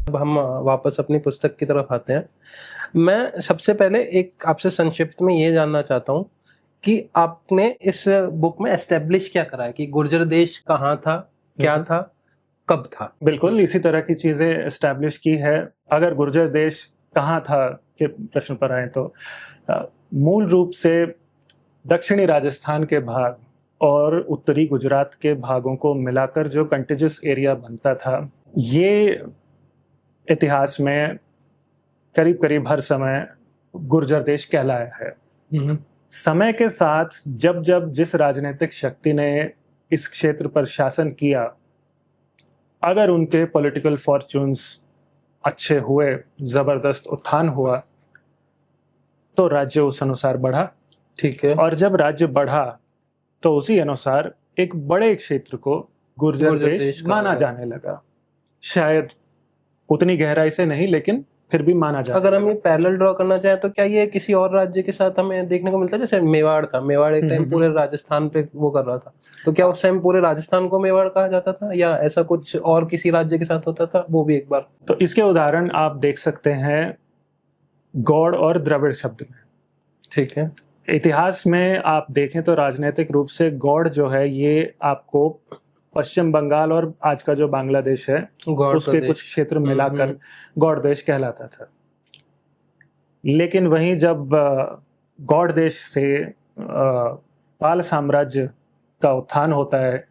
अब हम वापस अपनी पुस्तक की तरफ आते हैं। मैं सबसे पहले एक आपसे संक्षिप्त में ये जानना चाहता हूँ कि आपने इस बुक में एस्टेब्लिश क्या करा है कि गुर्जर देश कहाँ था, क्या था, कब था? बिल्कुल इसी तरह की चीजें एस्टैब्लिश की है। अगर गुर्जर देश कहाँ था के प्रश्न पर आए तो मूल रूप से दक्षिणी राजस्थान के भाग और उत्तरी गुजरात के भागों को मिलाकर जो कंटिजियस एरिया बनता था, ये इतिहास में करीब करीब हर समय गुर्जर देश कहलाया है। समय के साथ जब जब जिस राजनीतिक शक्ति ने इस क्षेत्र पर शासन किया, अगर उनके पॉलिटिकल फॉर्च्यून्स अच्छे हुए, जबरदस्त उत्थान हुआ, तो राज्य उस अनुसार बढ़ा। ठीक है। और जब राज्य बढ़ा तो उसी अनुसार एक बड़े क्षेत्र को गुर्जर देश माना जाने लगा। शायद उतनी गहराई से नहीं, लेकिन फिर भी माना जाता। अगर हम ये पैरेलल ड्रॉ करना चाहें तो क्या ये किसी और राज्य के साथ हमें देखने को मिलता है? जैसे मेवाड़ था, मेवाड़ एक टाइम पूरे राजस्थान पे वो कर रहा था, तो क्या उस टाइम पूरे राजस्थान को मेवाड़ कहा जाता था या ऐसा कुछ और किसी राज्य के साथ होता था? वो भी एक बार। तो इसके उदाहरण आप देख सकते हैं गौड़ और द्रविड़ शब्द में। ठीक है। इतिहास में आप देखें तो राजनीतिक रूप से गौड़ जो है ये आपको पश्चिम बंगाल और आज का जो बांग्लादेश है उसके कुछ क्षेत्र मिलाकर गौड़ देश कहलाता था। लेकिन वहीं जब गौड़ देश से पाल साम्राज्य का उत्थान होता है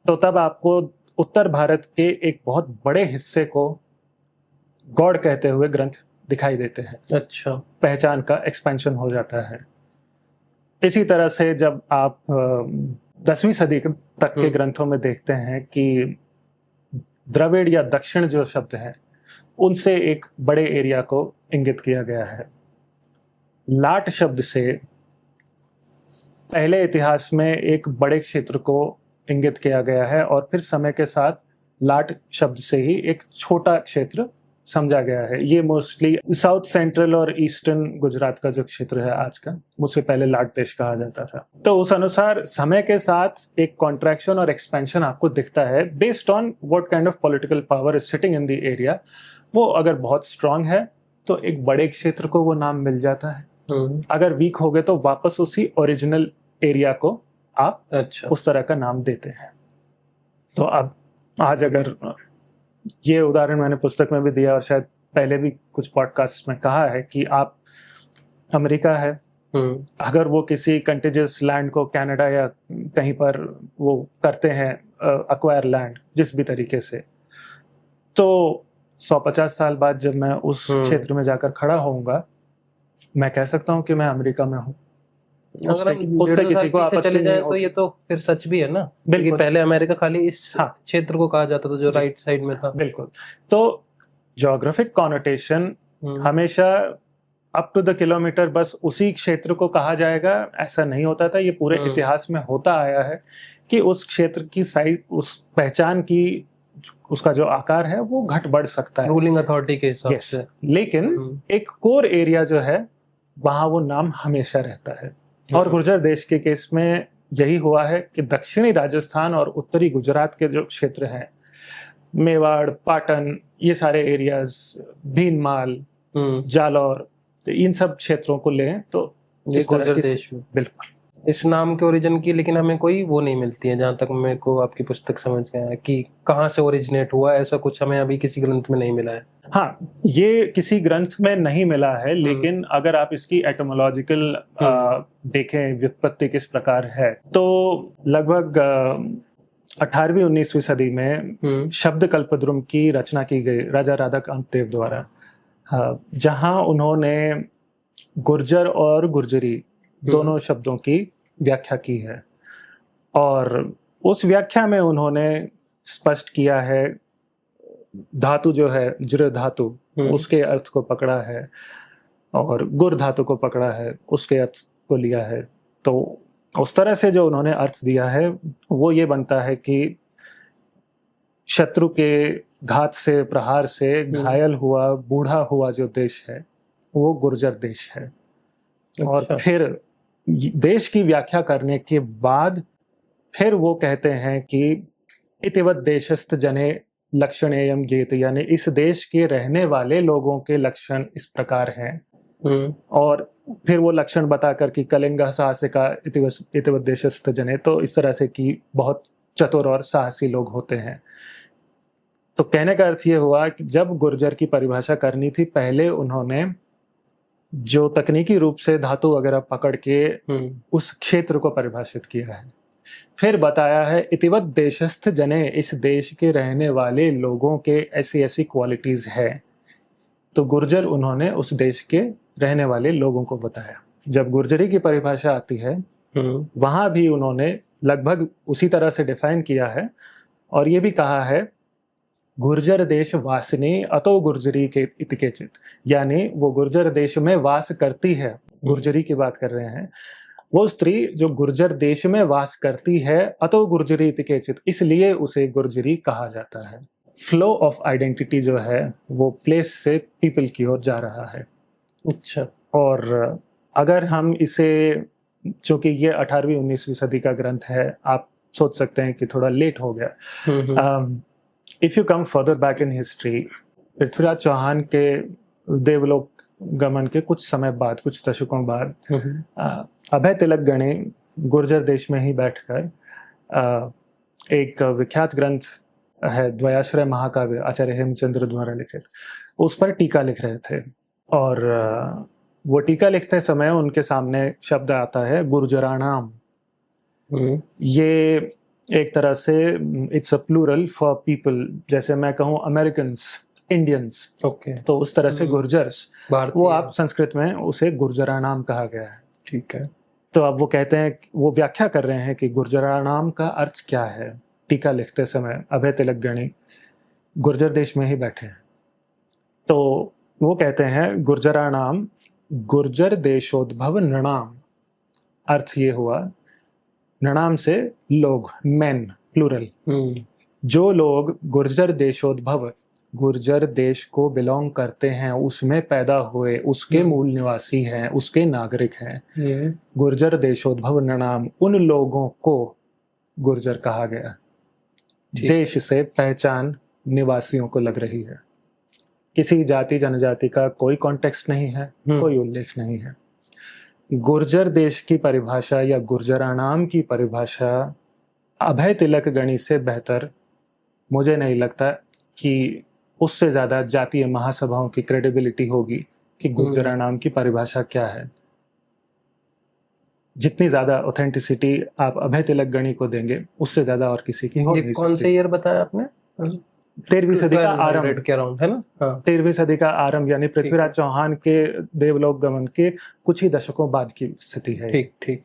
तो तब आपको उत्तर भारत के एक बहुत बड़े हिस्से को गौड़ कहते हुए ग्रंथ दिखाई देते हैं। अच्छा। पहचान का एक्सपेंशन हो जाता है। इसी तरह से जब आप 10वीं सदी तक के ग्रंथों में देखते हैं कि द्रविड़ या दक्षिण जो शब्द है उनसे एक बड़े एरिया को इंगित किया गया है। लाट शब्द से पहले इतिहास में एक बड़े क्षेत्र को इंगित किया गया है और फिर समय के साथ लाट शब्द से ही एक छोटा क्षेत्र समझा गया है। ये मोस्टली साउथ सेंट्रल और ईस्टर्न गुजरात का जो क्षेत्र है आज का, उससे पहले लाट देश कहा जाता था। तो उस अनुसार समय के साथ एक कॉन्ट्रैक्शन और एक्सपेंशन आपको दिखता है based on what kind of political power is sitting in the area. वो अगर बहुत स्ट्रांग है तो एक बड़े क्षेत्र को वो नाम मिल जाता है, अगर वीक हो गए तो वापस उसी ओरिजिनल एरिया को आप उस तरह का नाम देते हैं। तो अब आज अगर ये उदाहरण मैंने पुस्तक में भी दिया और शायद पहले भी कुछ पॉडकास्ट में कहा है कि आप अमेरिका है, अगर वो किसी कंटिजियस लैंड को कनाडा या कहीं पर वो करते हैं अक्वायर लैंड जिस भी तरीके से, तो 150 साल बाद जब मैं उस क्षेत्र में जाकर खड़ा होऊंगा, मैं कह सकता हूँ कि मैं अमेरिका में हूँ। अगर हम उससे किसी को आपत्ति चले जाए तो ये तो फिर सच भी है ना, बिल्कुल। पहले अमेरिका खाली इस क्षेत्र को कहा जाता था जो राइट साइड में था। बिल्कुल। तो ज्योग्राफिक कॉनोटेशन हमेशा अप टू द किलोमीटर बस उसी क्षेत्र को कहा जाएगा ऐसा नहीं होता था। ये पूरे इतिहास में होता आया है कि उस क्षेत्र की साइज, उस पहचान की, उसका जो आकार है वो घट बढ़ सकता है रूलिंग अथॉरिटी के हिसाब से। लेकिन एक कोर एरिया जो है वहां वो नाम हमेशा रहता है। और गुर्जर देश के केस में यही हुआ है कि दक्षिणी राजस्थान और उत्तरी गुजरात के जो क्षेत्र हैं, मेवाड़, पाटन, ये सारे एरियाज, भीनमाल, जालौर, तो इन सब क्षेत्रों को लें तो ये गुर्जर देश में बिल्कुल इस नाम के ओरिजिन की लेकिन हमें कोई वो नहीं मिलती है, जहां तक मेरे को आपकी पुस्तक समझ गया है कि कहाँ से ओरिजिनेट हुआ, ऐसा कुछ हमें अभी किसी ग्रंथ में नहीं मिला है। हाँ, ये किसी ग्रंथ में नहीं मिला है, लेकिन अगर आप इसकी एटोमोलॉजिकल देखें व्युत्पत्ति किस प्रकार है, तो लगभग 18वीं 19वीं सदी में शब्द कल्पद्रुम की रचना की गई राजा राधाकांत देव द्वारा, जहां उन्होंने गुर्जर और गुर्जरी दोनों शब्दों की व्याख्या की है। और उस व्याख्या में उन्होंने स्पष्ट किया है धातु जो है ज्र धातु उसके अर्थ को पकड़ा है और गुर धातु को पकड़ा है, उसके अर्थ को लिया है। तो उस तरह से जो उन्होंने अर्थ दिया है वो ये बनता है कि शत्रु के घात से, प्रहार से घायल हुआ, बूढ़ा हुआ जो देश है वो गुर्जर देश है। और फिर देश की व्याख्या करने के बाद फिर वो कहते हैं कि इतिवत देशस्थ जने लक्षण एयम ज्ञेत, यानी इस देश के रहने वाले लोगों के लक्षण इस प्रकार हैं। और फिर वो लक्षण बताकर कि कलिंग साहसिका इतिवद्देशस्थ जने, तो इस तरह से कि बहुत चतुर और साहसी लोग होते हैं। तो कहने का अर्थ ये हुआ कि जब गुर्जर की परिभाषा करनी थी, पहले उन्होंने जो तकनीकी रूप से धातु वगैरह पकड़ के उस क्षेत्र को परिभाषित किया है, फिर बताया है इतिवत देशस्थ जने, इस देश के रहने वाले लोगों के ऐसी ऐसी क्वालिटीज है। तो गुर्जर उन्होंने उस देश के रहने वाले लोगों को बताया। जब गुर्जरी की परिभाषा आती है वहां भी उन्होंने लगभग उसी तरह से डिफाइन किया है, और ये भी कहा है गुर्जर देश वासिनी अतो गुर्जरी के इतिकेचित, यानी वो गुर्जर देश में वास करती है, गुर्जरी की बात कर रहे हैं, वो स्त्री जो गुर्जर देश में वास करती है, अतो गुर्जरी इतिकेचित, इसलिए उसे गुर्जरी कहा जाता है। फ्लो ऑफ आइडेंटिटी जो है वो प्लेस से पीपल की ओर जा रहा है। अच्छा। और अगर हम इसे, चूंकि ये 18वीं 19वीं सदी का ग्रंथ है, आप सोच सकते हैं कि थोड़ा लेट हो गया। If you come further back in history, Prithviraj Chauhan के देवलोक गमन के कुछ समय बाद, कुछ दशकों बाद, अभय तिलक गणे गुर्जर देश में ही बैठकर एक विख्यात ग्रंथ है द्वयाश्रय महाकाव्य, आचार्य हेमचंद्र द्वारा लिखित, उस पर टीका लिख रहे थे। और वो टीका लिखते समय उनके सामने शब्द आता है गुर्जराणाम। ये एक तरह से it's a plural for people, जैसे मैं कहूँ अमेरिकन्स, इंडियंस, ओके, तो उस तरह से गुर्जर्स, वो आप संस्कृत में उसे गुर्जराणाम कहा गया है। ठीक है। तो अब वो कहते हैं, वो व्याख्या कर रहे हैं कि गुर्जराणाम का अर्थ क्या है। टीका लिखते समय अभय तिलक गणी गुर्जर देश में ही बैठे हैं, तो वो कहते हैं गुर्जराणाम गुर्जर देशोद्भव नृणाम। अर्थ ये हुआ, नृणाम से लोग, मेन, प्लूरल, जो लोग गुर्जर देशोद्भव, गुर्जर देश को बिलोंग करते हैं, उसमें पैदा हुए, उसके मूल निवासी हैं, उसके नागरिक हैं, गुर्जर देशोद्भव नृणाम, उन लोगों को गुर्जर कहा गया। देश से पहचान निवासियों को लग रही है, किसी जाति जनजाति का कोई कॉन्टेक्स्ट नहीं है, कोई उल्लेख नहीं है। गुर्जर देश की परिभाषा या गुर्जराणाम की परिभाषा अभय तिलक गणी से बेहतर मुझे नहीं लगता कि उससे ज़्यादा जातीय महासभाओं की क्रेडिबिलिटी होगी कि गुर्जराणाम की परिभाषा क्या है। जितनी ज़्यादा ऑथेंटिसिटी आप अभय तिलक गणी को देंगे, उससे ज़्यादा और किसी की हो नहीं सकती। कौन से ईयर बताया आपने? 13वीं सदी का आरंभ के अराउंड है ना? 13वीं सदी का आरंभ, यानी पृथ्वीराज चौहान के देवलोक गमन के कुछ ही दशकों बाद की स्थिति है। ठीक ठीक,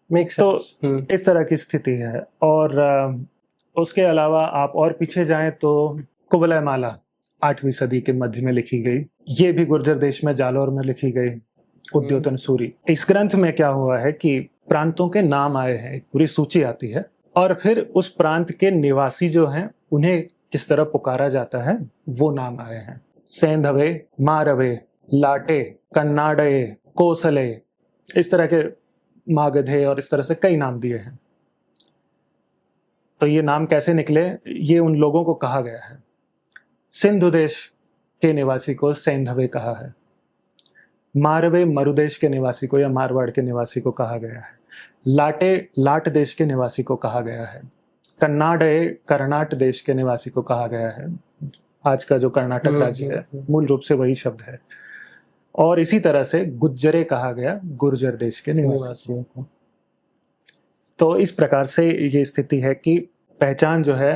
मेक तो सेंस। इस तरह की स्थिति है। और उसके अलावा आप और पीछे जाएं तो कुवलय माला 8वीं सदी के मध्य में लिखी गई, ये भी गुर्जर देश में जालौर में लिखी गई। उद्योतन सूरी, इस ग्रंथ में क्या हुआ है कि प्रांतों के नाम आए हैं, एक पूरी सूची आती है, और फिर उस प्रांत के निवासी जो हैं उन्हें किस तरह पुकारा जाता है वो नाम आए हैं। सेंधवे, मारवे, लाटे, कन्नाडे, कोसले, इस तरह के मागधे और इस तरह से कई नाम दिए हैं। तो ये नाम कैसे निकले, ये उन लोगों को कहा गया है। सिंधु देश के निवासी को सेंधवे कहा है, मारवे मरुदेश के निवासी को या मारवाड़ के निवासी को कहा गया है, लाटे लाट देश के निवासी को कहा गया है, कन्नाडे कर्नाट देश के निवासी को कहा गया है। आज का जो कर्नाटक राज्य है मूल रूप से वही शब्द है। और इसी तरह से गुज्जरे कहा गया गुर्जर देश के निवासियों को। तो इस प्रकार से ये स्थिति है कि पहचान जो है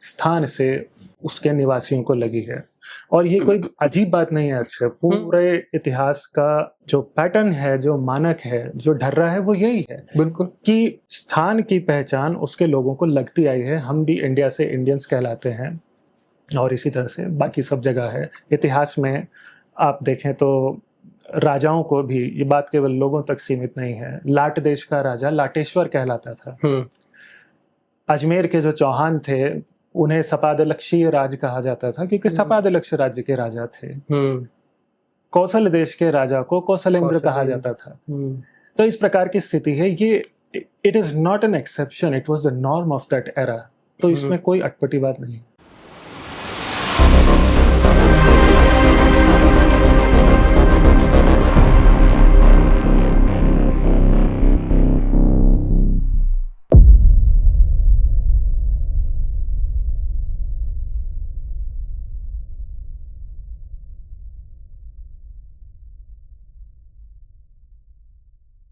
स्थान से उसके निवासियों को लगी है। और ये कोई अजीब बात नहीं है अक्षय, पूरे इतिहास का जो पैटर्न है, जो मानक है, जो ढर्रा है, वो यही है बिल्कुल, कि स्थान की पहचान उसके लोगों को लगती आई है। हम भी इंडिया से इंडियंस कहलाते हैं, और इसी तरह से बाकी सब जगह है। इतिहास में आप देखें तो राजाओं को भी, ये बात केवल लोगों तक सीमित नहीं है, लाट देश का राजा लाटेश्वर कहलाता था। अजमेर के जो चौहान थे उन्हें सपादलक्षीय राज कहा जाता था, क्योंकि सपादलक्ष राज्य के राजा थे। कौशल देश के राजा को कौशलेंद्र कहा जाता था। तो इस प्रकार की स्थिति है। ये it is not an exception, it was the norm of that era. तो इसमें कोई अटपटी बात नहीं।